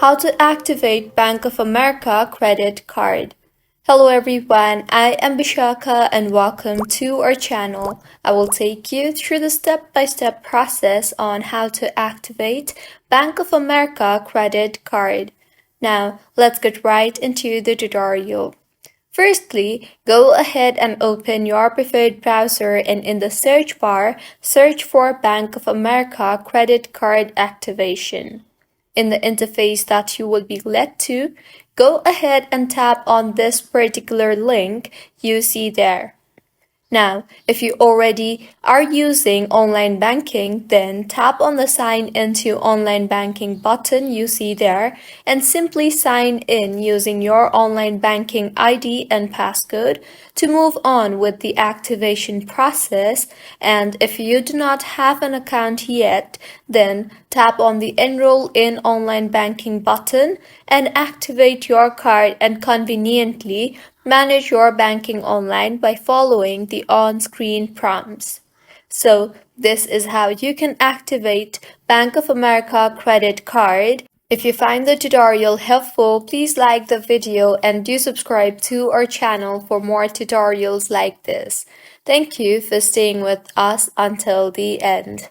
How to activate Bank of America credit card. Hello everyone, I am Bishaka and welcome to our channel. I will take you through the step-by-step process on how to activate Bank of America credit card. Now, let's get right into the tutorial. Firstly, go ahead and open your preferred browser and in the search bar, search for Bank of America credit card activation. In the interface that you will be led to, go ahead and tap on this particular link you see there. Now, if you already are using online banking, then tap on the Sign into Online Banking button you see there and simply sign in using your online banking ID and passcode to move on with the activation process. And if you do not have an account yet, then tap on the Enroll in Online Banking button and activate your card and conveniently manage your banking online by following the on-screen prompts. So this is how you can activate Bank of America credit card. If you find the tutorial helpful, please like the video and do subscribe to our channel for more tutorials like this. Thank you for staying with us until the end.